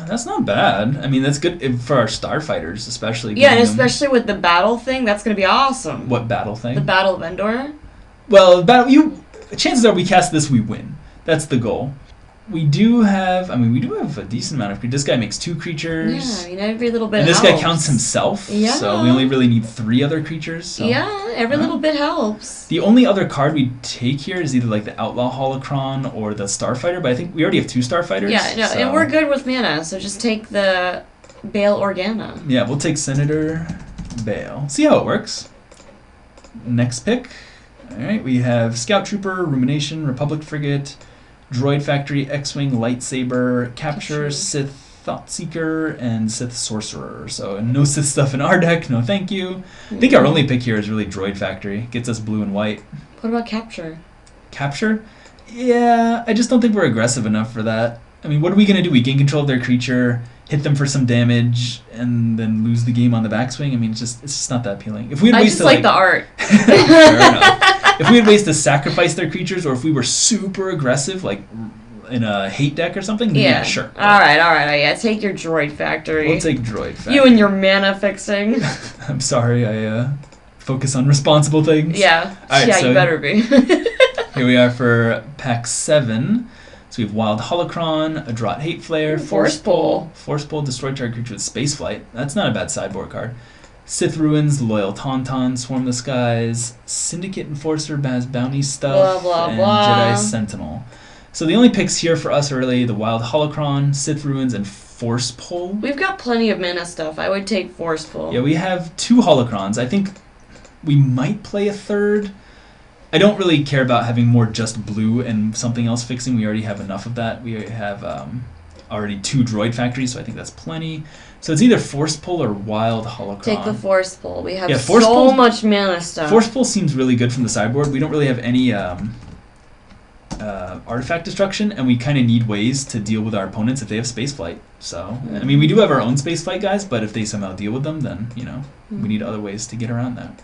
That's not bad. I mean, that's good for our Starfighters, especially. Yeah, and especially with the battle thing, that's going to be awesome. What battle thing? The Battle of Endor. Well, chances are we cast this, we win. That's the goal. We do have a decent amount of creatures. This guy makes 2 creatures. Yeah, I mean, every little bit and helps. this guy counts himself. Yeah. So we only really need 3 other creatures. So. Yeah, every little bit helps. The only other card we take here is either like the Outlaw Holocron or the Starfighter, but I think we already have 2 Starfighters. Yeah, no, and we're good with mana, so just take the Bail Organa. Yeah, we'll take Senator Bail. See how it works. Next pick. Alright, we have Scout Trooper, Rumination, Republic Frigate, Droid Factory, X-Wing, Lightsaber, Capture, Sith Thoughtseeker, and Sith Sorcerer. So no Sith stuff in our deck, no thank you. I think our only pick here is really Droid Factory. Gets us blue and white. What about Capture? Capture? Yeah, I just don't think we're aggressive enough for that. I mean, what are we going to do? We gain control of their creature, hit them for some damage, and then lose the game on the backswing? I mean, it's just not that appealing. If we had I ways just to, like the art. Fair enough. If we had ways to sacrifice their creatures, or if we were super aggressive, like in a hate deck or something, then yeah, sure. All right. Yeah, take your droid factory. We'll take droid factory. You and your mana fixing. I'm sorry, I focus on responsible things. Yeah. Right, so you better be. Here we are for pack 7. So we have Wild Holocron, a Draught Hate Flare, Force Pull, destroy target creature with Spaceflight. That's not a bad sideboard card. Sith Ruins, Loyal Tauntaun, Swarm the Skies, Syndicate Enforcer, Baz Bounty Stuff, and Jedi Sentinel. So the only picks here for us are really the Wild Holocron, Sith Ruins, and Force Pull. We've got plenty of mana stuff. I would take Force Pull. Yeah, we have 2 Holocrons. I think we might play a third. I don't really care about having more just blue and something else fixing. We already have enough of that. We have already 2 droid factories, so I think that's plenty. So it's either Force Pull or Wild Holocron. Take the Force Pull. We have so much mana stuff. Force Pull seems really good from the sideboard. We don't really have any artifact destruction, and we kind of need ways to deal with our opponents if they have spaceflight. So, I mean, we do have our own spaceflight guys, but if they somehow deal with them, then, we need other ways to get around that.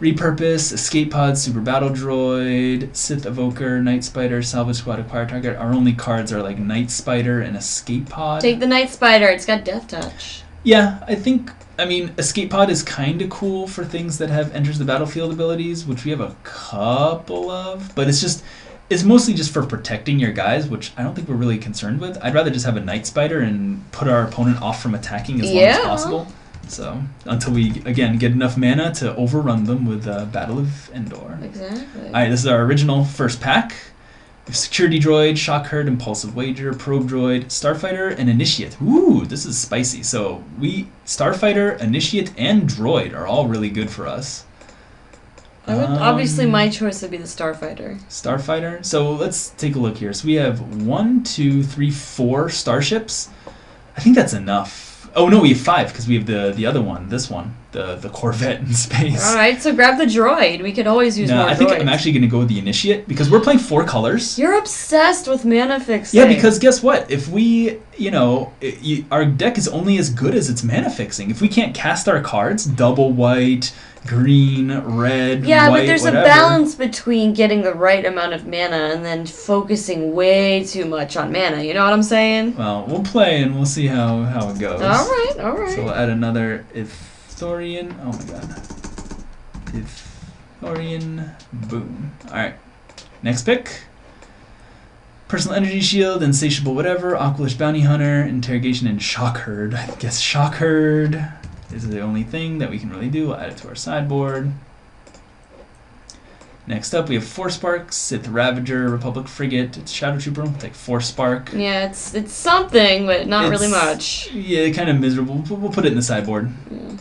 Repurpose, Escape Pod, Super Battle Droid, Sith Evoker, Night Spider, Salvage Squad, Acquire Target. Our only cards are like Night Spider and Escape Pod. Take the Night Spider. It's got Death Touch. Yeah, I mean, Escape Pod is kind of cool for things that have Enters the Battlefield abilities, which we have a couple of, but it's mostly just for protecting your guys, which I don't think we're really concerned with. I'd rather just have a Night Spider and put our opponent off from attacking as long as possible. So, until we, again, get enough mana to overrun them with Battle of Endor. Exactly. Alright, this is our original first pack. We have Security Droid, Shock Herd, Impulsive Wager, Probe Droid, Starfighter, and Initiate. Ooh, this is spicy. So, Starfighter, Initiate, and Droid are all really good for us. Obviously, my choice would be the Starfighter. Starfighter? So, let's take a look here. So, we have 4 starships. I think that's enough. Oh no, we have 5 because we have the other one, this one, the Corvette in space. All right, so grab the droid. We could always use more droids. I think I'm actually going to go with the Initiate because we're playing 4 colors. You're obsessed with mana fixing. Yeah, because guess what? If we, our deck is only as good as its mana fixing. If we can't cast our cards, double white, green, red, yeah, white, but there's whatever. A balance between getting the right amount of mana and then focusing way too much on mana. You know what I'm saying? Well, we'll play and we'll see how it goes. All right. So we'll add another Ithorian. Oh my god. Ithorian. Boom. All right. Next pick. Personal Energy Shield, Insatiable Whatever, Aqualish Bounty Hunter, Interrogation, and Shock Herd. I guess Shock Herd is the only thing that we can really do. We'll add it to our sideboard. Next up, we have 4 Sparks, Sith Ravager, Republic Frigate, it's Shadow Trooper, we'll take 4 Spark. Yeah, it's something, but not really much. Yeah, kind of miserable. We'll put it in the sideboard. Yeah.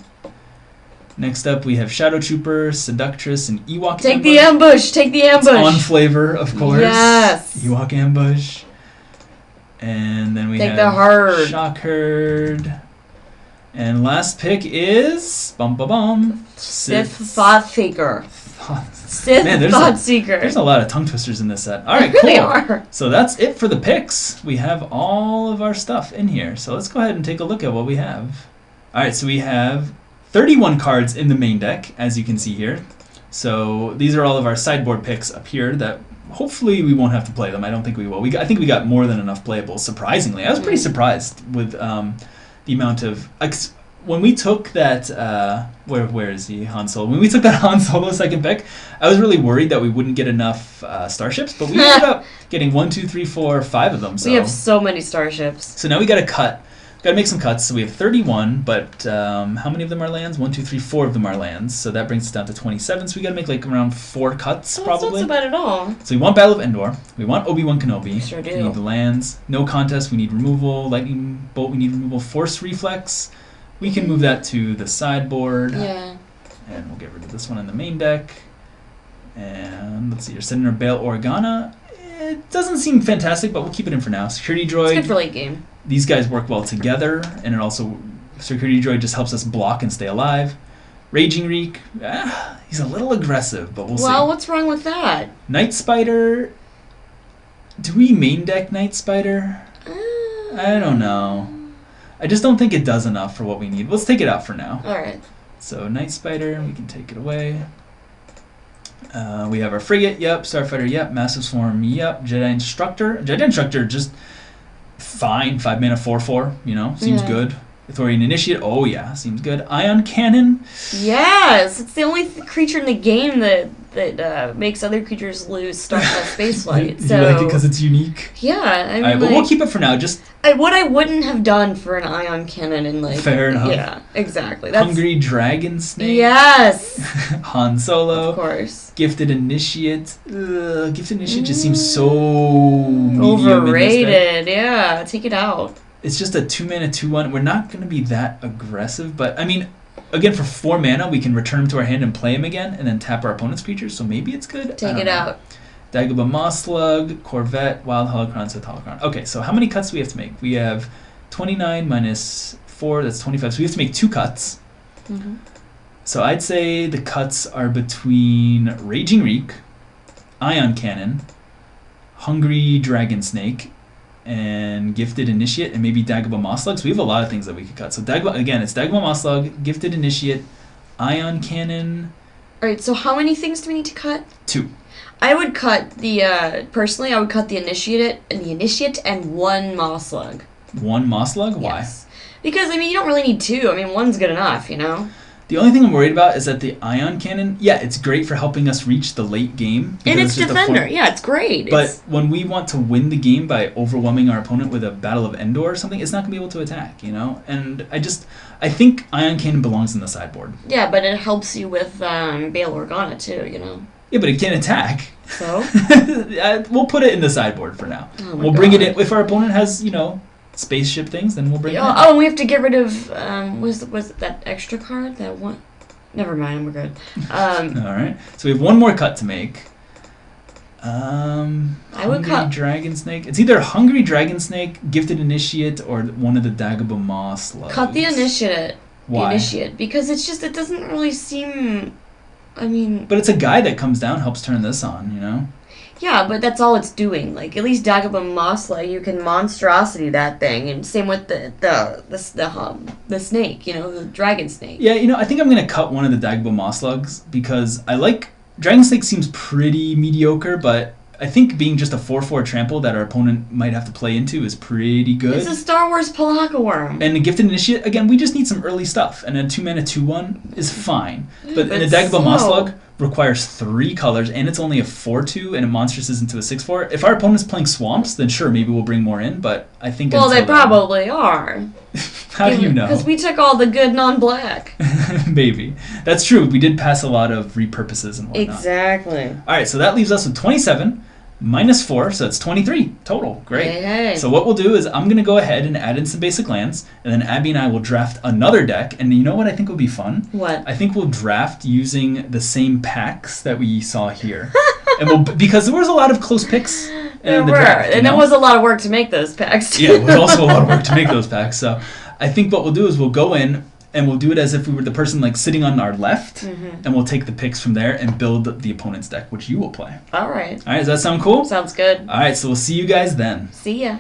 Next up, we have Shadow Trooper, Seductress, and Ewok Ambush. Take the ambush! It's on flavor, of course. Yes! Ewok Ambush. And then we have the Herd. Shock Herd. And last pick is Sith Thought Seeker. There's a lot of tongue twisters in this set. All right, cool. Really are. So that's it for the picks. We have all of our stuff in here. So let's go ahead and take a look at what we have. All right, so we have 31 cards in the main deck, as you can see here. So these are all of our sideboard picks up here that hopefully we won't have to play them. I don't think we will. I think we got more than enough playables, surprisingly. I was pretty surprised with the amount of... When we took that... where is he? Han Solo. When we took that Han Solo second pick, I was really worried that we wouldn't get enough starships, but we ended up getting 1, 2, 3, 4, 5 of them. So. We have so many starships. So now we got to cut. Got to make some cuts. So we have 31, but how many of them are lands? 1, 2, 3, 4 of them are lands. So that brings us down to 27. So we got to make like around 4 cuts, probably. That's not so bad at all. So we want Battle of Endor. We want Obi-Wan Kenobi. Sure do. We need the lands. No contest. We need removal. Lightning bolt. We need removal. Force reflex. We can move that to the sideboard. Yeah. And we'll get rid of this one in the main deck. And let's see. You're sending our Bail Organa. It doesn't seem fantastic, but we'll keep it in for now. Security Droid. It's good for late game. These guys work well together, and it also, Security Droid just helps us block and stay alive. Raging Reek, he's a little aggressive, but we'll see. Well, what's wrong with that? Night Spider, Do we main deck Night Spider? I don't know. I just don't think it does enough for what we need. Let's take it out for now. Alright. So Night Spider, we can take it away. We have our Frigate, yep. Starfighter, yep. Massive Swarm, yep. Jedi Instructor. Jedi Instructor, just fine. 5 mana, 4/4, you know, seems good. Ithorian Initiate, oh yeah, seems good. Ion Cannon. Yes, it's the only creature in the game that makes other creatures lose space flight. So you like it because it's unique? Yeah, I mean, alright, but we'll keep it for now. Just what I wouldn't have done for an Ion Cannon in like. Fair enough. Yeah, exactly. That's, Hungry Dragon Snake. Yes. Han Solo. Of course. Gifted Initiate. Gifted Initiate just seems so medium overrated. Yeah, take it out. It's just a 2 mana 2/1. We're not going to be that aggressive, but I mean, again, for 4 mana, we can return him to our hand and play him again, and then tap our opponent's creatures. So maybe it's good. Take it out. Dagobah Moss Slug, Corvette, Wild Holocron, Sith Holocron. Okay, so how many cuts do we have to make? We have 29 minus 4. That's 25. So we have to make 2 cuts. Mm-hmm. So I'd say the cuts are between Raging Reek, Ion Cannon, Hungry Dragon Snake, and Gifted Initiate, and maybe Dagobah Moss Slug. So we have a lot of things that we could cut. So Dagobah, again, it's Dagobah Moss Slug, Gifted Initiate, Ion Cannon. Alright, so how many things do we need to cut? 2. I would cut the, personally, I would cut the Initiate and 1 Moss Slug. 1 Moss Slug? Why? Yes. Because, I mean, you don't really need 2. I mean, 1's good enough, you know? The only thing I'm worried about is that the Ion Cannon, yeah, it's great for helping us reach the late game. And it's Defender. Yeah, it's great. But when we want to win the game by overwhelming our opponent with a Battle of Endor or something, it's not going to be able to attack, you know? And I think Ion Cannon belongs in the sideboard. Yeah, but it helps you with Bail Organa too, you know? Yeah, but it can't attack. So? We'll put it in the sideboard for now. We'll bring it in. If our opponent has, you know, spaceship things, then we'll bring it in. Oh, we have to get rid of, was it that extra card? That one? Never mind, we're good. Alright, so we have 1 more cut to make. I would cut Dragon Snake. It's either Hungry Dragon Snake, Gifted Initiate, or one of the Dagobah Moss Slugs. Cut the Initiate. Why? The Initiate. Because it's just, it doesn't really seem, I mean... But it's a guy that comes down, helps turn this on, you know? Yeah, but that's all it's doing. Like, at least Dagobah Mossla, you can monstrosity that thing, and same with the snake, you know, the dragon snake. Yeah, you know, I think I'm gonna cut one of the Dagobah Moss Slugs because I like Dragon Snake seems pretty mediocre, but I think being just a 4/4 trample that our opponent might have to play into is pretty good. It's a Star Wars Palaka Worm. And the Gifted Initiate, again, we just need some early stuff, and a 2 mana 2/1 is fine. But the Dagobah Moss Slug requires 3 colors, and it's only a 4/2, and it monsters into a 6/4. If our opponent's playing swamps, then sure, maybe we'll bring more in, but I think... Well, they probably are. How do you know? Because we took all the good non-black. Maybe. That's true. We did pass a lot of repurposes and whatnot. Exactly. All right, so that leaves us with 27 minus 4, so it's 23 total. Great. Hey. So what we'll do is I'm going to go ahead and add in some basic lands, and then Abby and I will draft another deck. And you know what I think will be fun? What? I think we'll draft using the same packs that we saw here. Because there was a lot of close picks in the draft. And it was a lot of work to make those packs. Yeah, it was also a lot of work to make those packs. So I think what we'll do is we'll go in and we'll do it as if we were the person like sitting on our left, and we'll take the picks from there and build the opponent's deck, which you will play. All right. All right, does that sound cool? Sounds good. All right, so we'll see you guys then. See ya.